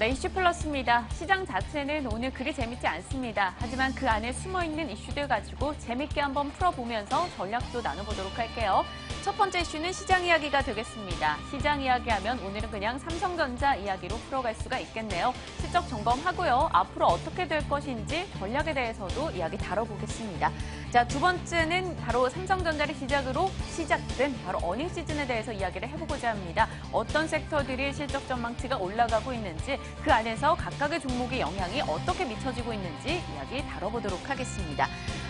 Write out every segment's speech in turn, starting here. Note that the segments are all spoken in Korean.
네, 이슈 플러스입니다. 시장 자체는 오늘 그리 재밌지 않습니다. 하지만 그 안에 숨어있는 이슈들 가지고 재밌게 한번 풀어보면서 전략도 나눠보도록 할게요. 첫 번째 이슈는 시장 이야기가 되겠습니다. 시장 이야기하면 오늘은 그냥 삼성전자 이야기로 풀어갈 수가 있겠네요. 실적 점검하고요. 앞으로 어떻게 될 것인지 전략에 대해서도 이야기 다뤄보겠습니다. 자, 두 번째는 바로 삼성전자를 시작으로 시작된 바로 어닝 시즌에 대해서 이야기를 해보고자 합니다. 어떤 섹터들이 실적 전망치가 올라가고 있는지, 그 안에서 각각의 종목의 영향이 어떻게 미쳐지고 있는지 이야기 다뤄보도록 하겠습니다.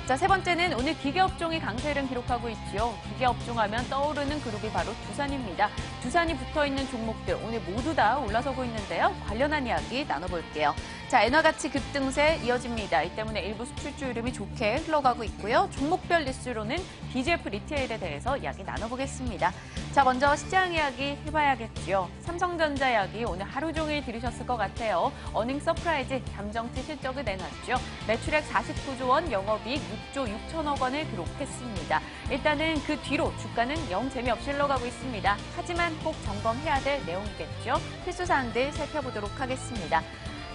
자, 세 번째는 오늘 기계업종이 강세를 기록하고 있죠. 기계업종 하면 떠오르는 그룹이 바로 두산입니다. 두산이 붙어있는 종목들 오늘 모두 다 올라서고 있는데요. 관련한 이야기 나눠볼게요. 자, 엔화가치 급등세 이어집니다. 이 때문에 일부 수출주 흐름이 좋게 흘러가고 있고요. 종목별 뉴스로는 BGF 리테일에 대해서 이야기 나눠보겠습니다. 자, 먼저 시장 이야기 해봐야겠죠. 삼성전자 이야기 오늘 하루 종일 들으셨을 것 같아요. 어닝 서프라이즈 잠정치 실적을 내놨죠. 매출액 49조 원, 영업이익 6조 6천억 원을 기록했습니다. 일단은 그 뒤로 주가는 영 재미없이 흘러가고 있습니다. 하지만 꼭 점검해야 될 내용이겠죠. 필수사항들 살펴보도록 하겠습니다.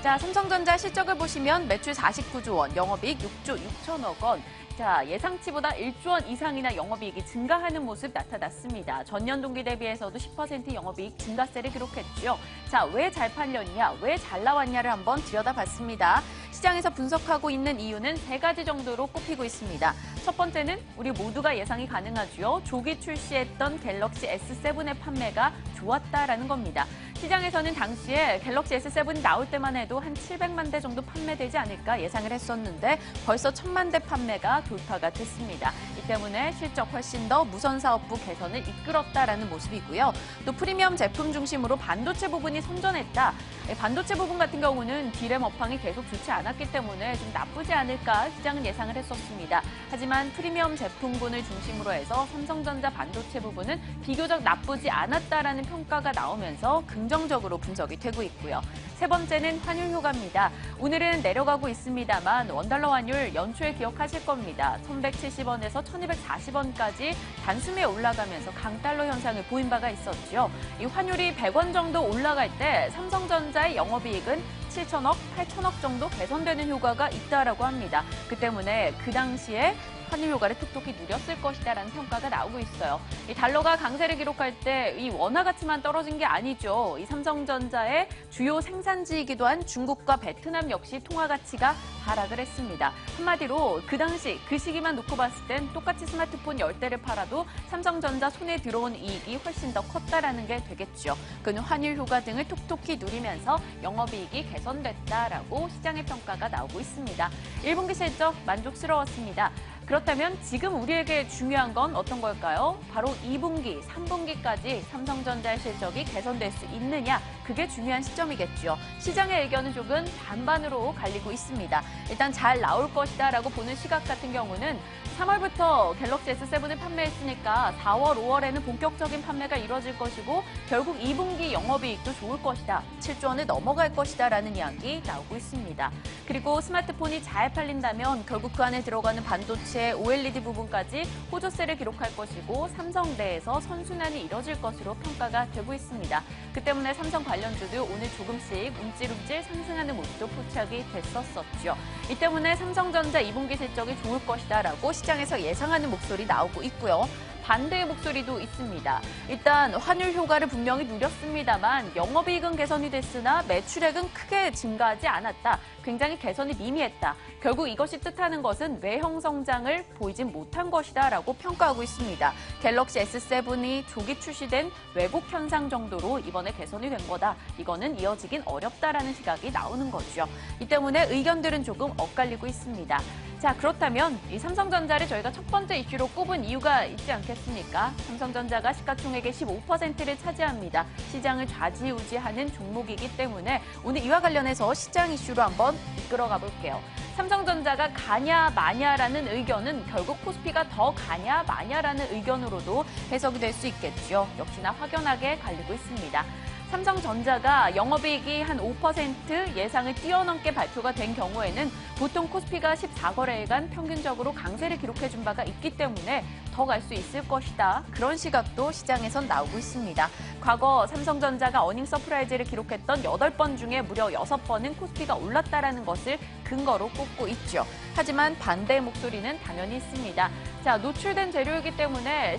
자, 삼성전자 실적을 보시면 매출 49조 원, 영업이익 6조 6천억 원. 자, 예상치보다 1조 원 이상이나 영업이익이 증가하는 모습 나타났습니다. 전년 동기 대비해서도 10% 영업이익 증가세를 기록했죠. 자, 왜 잘 팔렸냐, 왜 잘 나왔냐를 한번 들여다봤습니다. 시장에서 분석하고 있는 이유는 세 가지 정도로 꼽히고 있습니다. 첫 번째는 우리 모두가 예상이 가능하죠. 조기 출시했던 갤럭시 S7의 판매가 좋았다라는 겁니다. 시장에서는 당시에 갤럭시 S7이 나올 때만 해도 한 700만 대 정도 판매되지 않을까 예상을 했었는데 벌써 1000만 대 판매가 돌파가 됐습니다. 이 때문에 실적 훨씬 더 무선 사업부 개선을 이끌었다라는 모습이고요. 또 프리미엄 제품 중심으로 반도체 부분이 선전했다. 반도체 부분 같은 경우는 D램 업황이 계속 좋지 않았기 때문에 좀 나쁘지 않을까 시장은 예상을 했었습니다. 하지만 프리미엄 제품군을 중심으로 해서 삼성전자 반도체 부분은 비교적 나쁘지 않았다라는 평가가 나오면서 긍정적으로 분석이 되고 있고요. 세 번째는 환율 효과입니다. 오늘은 내려가고 있습니다만 원달러 환율 연초에 기억하실 겁니다. 1170원에서 1240원까지 단숨에 올라가면서 강달러 현상을 보인 바가 있었죠. 이 환율이 100원 정도 올라갈 때 삼성전자의 영업이익은 7천억, 8천억 정도 개선되는 효과가 있다라고 합니다. 그 때문에 그 당시에 환율 효과를 톡톡히 누렸을 것이다라는 평가가 나오고 있어요. 이 달러가 강세를 기록할 때 이 원화 가치만 떨어진 게 아니죠. 이 삼성전자의 주요 생산지이기도 한 중국과 베트남 역시 통화 가치가 하락을 했습니다. 한마디로 그 당시 그 시기만 놓고 봤을 땐 똑같이 스마트폰 10대를 팔아도 삼성전자 손에 들어온 이익이 훨씬 더 컸다라는 게 되겠죠. 그는 환율 효과 등을 톡톡히 누리면서 영업이익이 개선됐다라고 시장의 평가가 나오고 있습니다. 1분기 실적 만족스러웠습니다. 그렇다면 지금 우리에게 중요한 건 어떤 걸까요? 바로 2분기, 3분기까지 삼성전자의 실적이 개선될 수 있느냐, 그게 중요한 시점이겠죠. 시장의 의견은 조금 반반으로 갈리고 있습니다. 일단 잘 나올 것이다라고 보는 시각 같은 경우는 3월부터 갤럭시 S7을 판매했으니까 4월, 5월에는 본격적인 판매가 이루어질 것이고 결국 2분기 영업이익도 좋을 것이다. 7조 원을 넘어갈 것이다라는 이야기 나오고 있습니다. 그리고 스마트폰이 잘 팔린다면 결국 그 안에 들어가는 반도체, OLED 부분까지 호조세를 기록할 것이고 삼성 내에서 선순환이 이뤄질 것으로 평가가 되고 있습니다. 그 때문에 삼성 관련주도 오늘 조금씩 움찔움찔 상승하는 모습도 포착이 됐었죠. 이 때문에 삼성전자 2분기 실적이 좋을 것이다라고 시장에서 예상하는 목소리 나오고 있고요. 반대의 목소리도 있습니다. 일단 환율 효과를 분명히 누렸습니다만 영업이익은 개선이 됐으나 매출액은 크게 증가하지 않았다. 굉장히 개선이 미미했다. 결국 이것이 뜻하는 것은 외형 성장을 보이진 못한 것이다라고 평가하고 있습니다. 갤럭시 S7이 조기 출시된 왜곡 현상 정도로 이번에 개선이 된 거다. 이거는 이어지긴 어렵다라는 시각이 나오는 거죠. 이 때문에 의견들은 조금 엇갈리고 있습니다. 자, 그렇다면 이 삼성전자를 저희가 첫 번째 이슈로 꼽은 이유가 있지 않겠습니까? 삼성전자가 시가총액의 15%를 차지합니다. 시장을 좌지우지하는 종목이기 때문에 오늘 이와 관련해서 시장 이슈로 한번 이끌어가 볼게요. 삼성전자가 가냐 마냐라는 의견은 결국 코스피가 더 가냐 마냐라는 의견으로도 해석이 될 수 있겠죠. 역시나 확연하게 갈리고 있습니다. 삼성전자가 영업이익이 한 5% 예상을 뛰어넘게 발표가 된 경우에는 보통 코스피가 14거래일간 평균적으로 강세를 기록해준 바가 있기 때문에 더 갈 수 있을 것이다. 그런 시각도 시장에선 나오고 있습니다. 과거 삼성전자가 어닝 서프라이즈를 기록했던 8번 중에 무려 6번은 코스피가 올랐다라는 것을 근거로 꼽고 있죠. 하지만 반대의 목소리는 당연히 있습니다. 자, 노출된 재료이기 때문에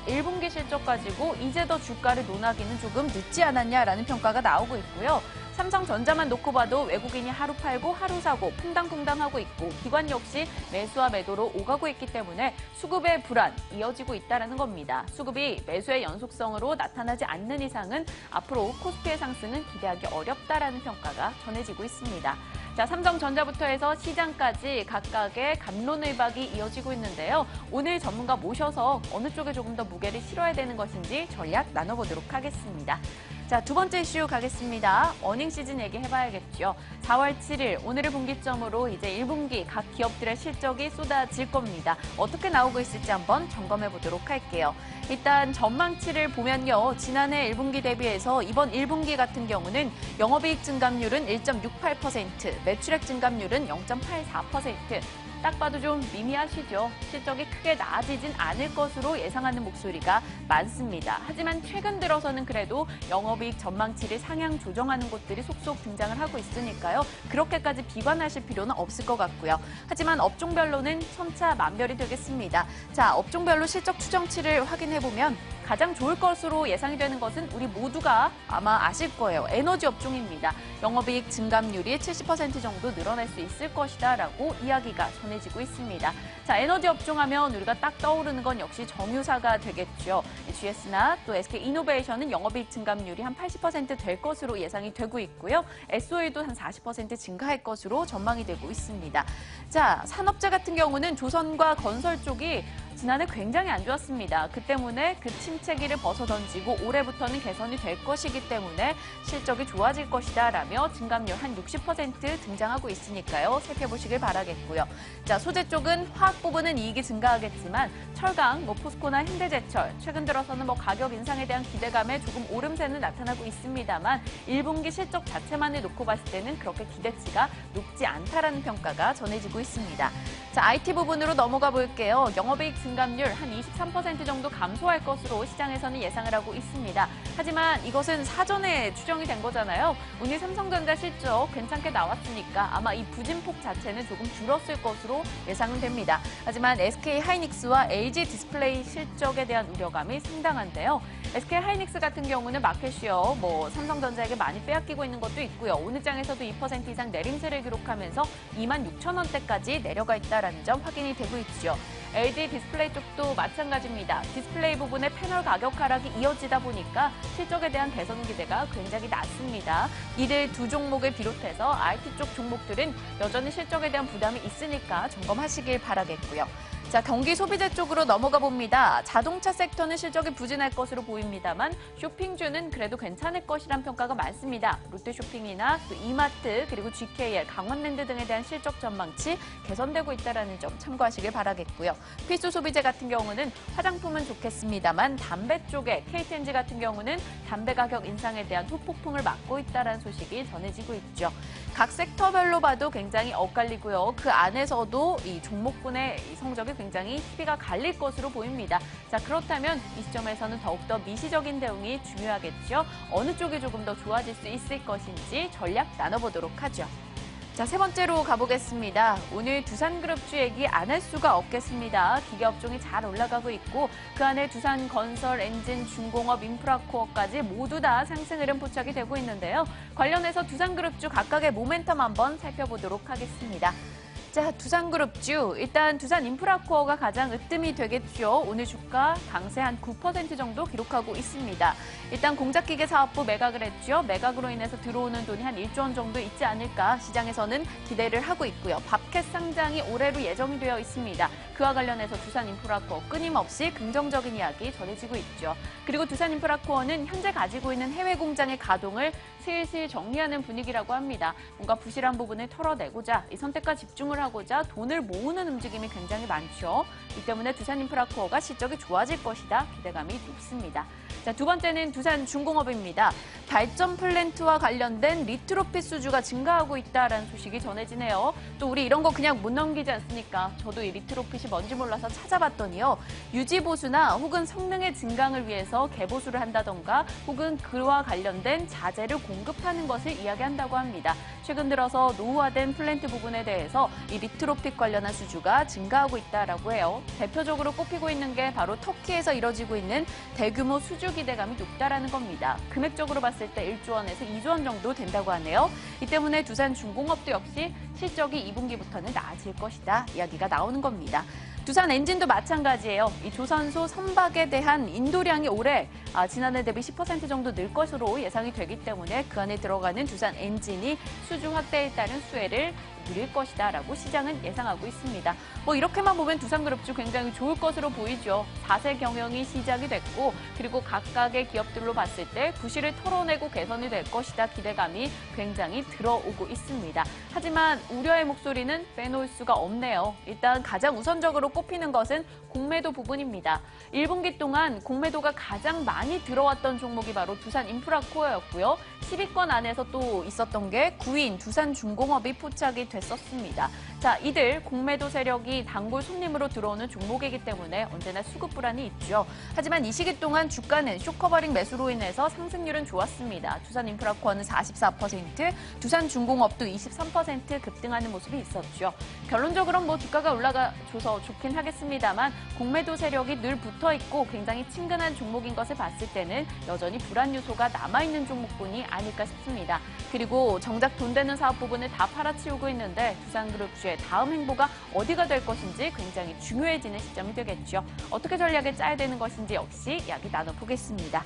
1분기 실적 가지고 이제 더 주가를 논하기는 조금 늦지 않았냐라는 평가가 나오고 있고요. 삼성전자만 놓고 봐도 외국인이 하루 팔고 하루 사고 퐁당퐁당 하고 있고 기관 역시 매수와 매도로 오가고 있기 때문에 수급의 불안 이어지고 있다는 겁니다. 수급이 매수의 연속성으로 나타나지 않는 이상은 앞으로 코스피의 상승은 기대하기 어렵다라는 평가가 전해지고 있습니다. 자, 삼성전자부터 해서 시장까지 각각의 갑론을박이 이어지고 있는데요. 오늘 전문가 모셔서 어느 쪽에 조금 더 무게를 실어야 되는 것인지 전략 나눠보도록 하겠습니다. 자, 두 번째 이슈 가겠습니다. 어닝 시즌 얘기해봐야겠죠. 4월 7일 오늘을 분기점으로 이제 1분기 각 기업들의 실적이 쏟아질 겁니다. 어떻게 나오고 있을지 한번 점검해보도록 할게요. 일단 전망치를 보면요. 지난해 1분기 대비해서 이번 1분기 같은 경우는 영업이익 증감률은 1.68%, 매출액 증감률은 0.84%. 딱 봐도 좀 미미하시죠. 실적이 크게 나아지진 않을 것으로 예상하는 목소리가 많습니다. 하지만 최근 들어서는 그래도 영업이익 전망치를 상향 조정하는 곳들이 속속 등장을 하고 있으니까요. 그렇게까지 비관하실 필요는 없을 것 같고요. 하지만 업종별로는 천차만별이 되겠습니다. 자, 업종별로 실적 추정치를 확인해보면 가장 좋을 것으로 예상이 되는 것은 우리 모두가 아마 아실 거예요. 에너지 업종입니다. 영업이익 증감률이 70% 정도 늘어날 수 있을 것이다라고 이야기가 전해지고 있습니다. 자, 에너지 업종 하면 우리가 딱 떠오르는 건 역시 정유사가 되겠죠. GS나 또 SK이노베이션은 영업이익 증감률이 한 80% 될 것으로 예상이 되고 있고요. SOE도 한 40% 증가할 것으로 전망이 되고 있습니다. 자, 산업재 같은 경우는 조선과 건설 쪽이 지난해 굉장히 안 좋았습니다. 그 때문에 그 침체기를 벗어던지고 올해부터는 개선이 될 것이기 때문에 실적이 좋아질 것이다라며 증감률 한 60% 등장하고 있으니까요. 살펴보시길 바라겠고요. 자, 소재 쪽은 화학 부분은 이익이 증가하겠지만 철강, 포스코나 현대제철 최근 들어서는 가격 인상에 대한 기대감에 조금 오름세는 나타나고 있습니다만 1분기 실적 자체만을 놓고 봤을 때는 그렇게 기대치가 높지 않다라는 평가가 전해지고 있습니다. 자, IT 부분으로 넘어가 볼게요. 영업이익 증감률 한 23% 정도 감소할 것으로 시장에서는 예상을 하고 있습니다. 하지만 이것은 사전에 추정이 된 거잖아요. 오늘 삼성전자 실적 괜찮게 나왔으니까 아마 이 부진폭 자체는 조금 줄었을 것으로 예상은 됩니다. 하지만 SK하이닉스와 LG디스플레이 실적에 대한 우려감이 상당한데요. SK하이닉스 같은 경우는 마켓시어 삼성전자에게 많이 빼앗기고 있는 것도 있고요. 오늘 장에서도 2% 이상 내림세를 기록하면서 26,000원대까지 내려가 있다는 점 확인이 되고 있죠. LG 디스플레이 쪽도 마찬가지입니다. 디스플레이 부분의 패널 가격 하락이 이어지다 보니까 실적에 대한 개선 기대가 굉장히 낮습니다. 이들 두 종목을 비롯해서 IT 쪽 종목들은 여전히 실적에 대한 부담이 있으니까 점검하시길 바라겠고요. 자, 경기 소비재 쪽으로 넘어가 봅니다. 자동차 섹터는 실적이 부진할 것으로 보입니다만 쇼핑주는 그래도 괜찮을 것이란 평가가 많습니다. 롯데쇼핑이나 또 이마트 그리고 GKL, 강원랜드 등에 대한 실적 전망치 개선되고 있다는 점 참고하시길 바라겠고요. 필수 소비재 같은 경우는 화장품은 좋겠습니다만 담배 쪽에 KTNG 같은 경우는 담배 가격 인상에 대한 후폭풍을 맞고 있다는 소식이 전해지고 있죠. 각 섹터별로 봐도 굉장히 엇갈리고요. 그 안에서도 이 종목군의 성적이 굉장히 희비가 갈릴 것으로 보입니다. 자, 그렇다면 이 시점에서는 더욱더 미시적인 대응이 중요하겠죠. 어느 쪽이 조금 더 좋아질 수 있을 것인지 전략 나눠보도록 하죠. 자, 세 번째로 가보겠습니다. 오늘 두산그룹주 얘기 안 할 수가 없겠습니다. 기계업종이 잘 올라가고 있고 그 안에 두산건설, 엔진, 중공업, 인프라코어까지 모두 다 상승 흐름 포착이 되고 있는데요. 관련해서 두산그룹주 각각의 모멘텀 한번 살펴보도록 하겠습니다. 자, 두산그룹주, 일단 두산인프라코어가 가장 으뜸이 되겠죠. 오늘 주가 강세 한 9% 정도 기록하고 있습니다. 일단 공작기계 사업부 매각을 했죠. 매각으로 인해서 들어오는 돈이 한 1조 원 정도 있지 않을까 시장에서는 기대를 하고 있고요. 밥캣 상장이 올해로 예정이 되어 있습니다. 그와 관련해서 두산인프라코어 끊임없이 긍정적인 이야기 전해지고 있죠. 그리고 두산인프라코어는 현재 가지고 있는 해외 공장의 가동을 슬슬 정리하는 분위기라고 합니다. 뭔가 부실한 부분을 털어내고자 이 선택과 집중을 하고자 돈을 모으는 움직임이 굉장히 많죠. 이 때문에 두산인프라코어가 실적이 좋아질 것이다. 기대감이 높습니다. 자, 두 번째는 두산중공업입니다. 발전 플랜트와 관련된 리트로핏 수주가 증가하고 있다는 소식이 전해지네요. 또 우리 이런 거 그냥 못 넘기지 않습니까? 저도 이 리트로핏이 뭔지 몰라서 찾아봤더니요. 유지보수나 혹은 성능의 증강을 위해서 개보수를 한다던가 혹은 그와 관련된 자재를 공급하는 것을 이야기한다고 합니다. 최근 들어서 노후화된 플랜트 부분에 대해서 이 리트로핏 관련한 수주가 증가하고 있다라고 해요. 대표적으로 꼽히고 있는 게 바로 터키에서 이뤄지고 있는 대규모 수주 기대감이 높다라는 겁니다. 금액적으로 봤을 때 1조 원에서 2조 원 정도 된다고 하네요. 이 때문에 두산중공업도 역시 실적이 2분기부터는 나아질 것이다 이야기가 나오는 겁니다. 두산엔진도 마찬가지예요. 이 조선소 선박에 대한 인도량이 올해 지난해 대비 10% 정도 늘 것으로 예상이 되기 때문에 그 안에 들어가는 두산엔진이 수주 확대에 따른 수혜를 누릴 것이다라고 시장은 예상하고 있습니다. 뭐 이렇게만 보면 두산그룹주 굉장히 좋을 것으로 보이죠. 4세 경영이 시작이 됐고 그리고 각각의 기업들로 봤을 때 부실을 털어내고 개선이 될 것이다 기대감이 굉장히 들어오고 있습니다. 하지만 우려의 목소리는 빼놓을 수가 없네요. 일단 가장 우선적으로 꼽히는 것은 공매도 부분입니다. 1분기 동안 공매도가 가장 많이 들어왔던 종목이 바로 두산인프라코어였고요. 10위권 안에서 또 있었던 게 9위인 두산중공업이 포착이 됐었습니다. 자, 이들 공매도 세력이 단골 손님으로 들어오는 종목이기 때문에 언제나 수급 불안이 있죠. 하지만 이 시기 동안 주가는 쇼커버링 매수로 인해서 상승률은 좋았습니다. 두산인프라코어는 44%, 두산중공업도 23% 급등하는 모습이 있었죠. 결론적으로는 뭐 주가가 올라가줘서 좋긴 하겠습니다만 공매도 세력이 늘 붙어있고 굉장히 친근한 종목인 것을 봤을 때는 여전히 불안 요소가 남아있는 종목군이 아닐까 싶습니다. 그리고 정작 돈 되는 사업 부분을 다 팔아치우고 있는데 두산그룹주의 다음 행보가 어디가 될 것인지 굉장히 중요해지는 시점이 되겠죠. 어떻게 전략을 짜야 되는 것인지 역시 이야기 나눠보겠습니다.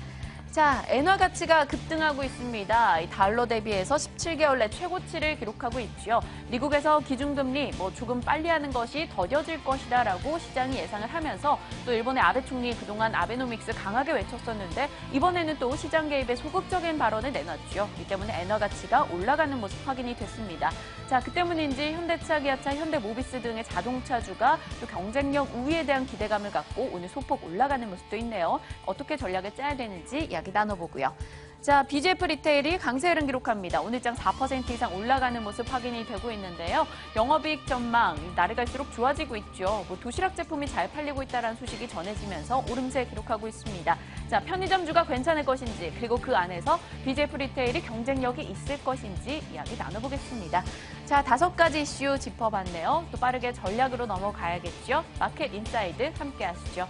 자, 엔화 가치가 급등하고 있습니다. 이 달러 대비해서 17개월 내 최고치를 기록하고 있죠. 미국에서 기준금리 조금 빨리 하는 것이 더뎌질 것이다라고 시장이 예상을 하면서 또 일본의 아베 총리 그동안 아베노믹스 강하게 외쳤었는데 이번에는 또 시장 개입에 소극적인 발언을 내놨죠. 이 때문에 엔화 가치가 올라가는 모습 확인이 됐습니다. 자, 그 때문인지 현대차, 기아차, 현대모비스 등의 자동차주가 또 경쟁력 우위에 대한 기대감을 갖고 오늘 소폭 올라가는 모습도 있네요. 어떻게 전략을 짜야 되는지 이야기 나눠보고요. 자, BGF 리테일이 강세 흐름 기록합니다. 오늘장 4% 이상 올라가는 모습 확인이 되고 있는데요. 영업이익 전망 날이 갈수록 좋아지고 있죠. 도시락 제품이 잘 팔리고 있다는 소식이 전해지면서 오름세 기록하고 있습니다. 자, 편의점주가 괜찮을 것인지 그리고 그 안에서 BGF 리테일이 경쟁력이 있을 것인지 이야기 나눠보겠습니다. 자, 5가지 이슈 짚어봤네요. 또 빠르게 전략으로 넘어가야겠죠. 마켓 인사이드 함께 하시죠.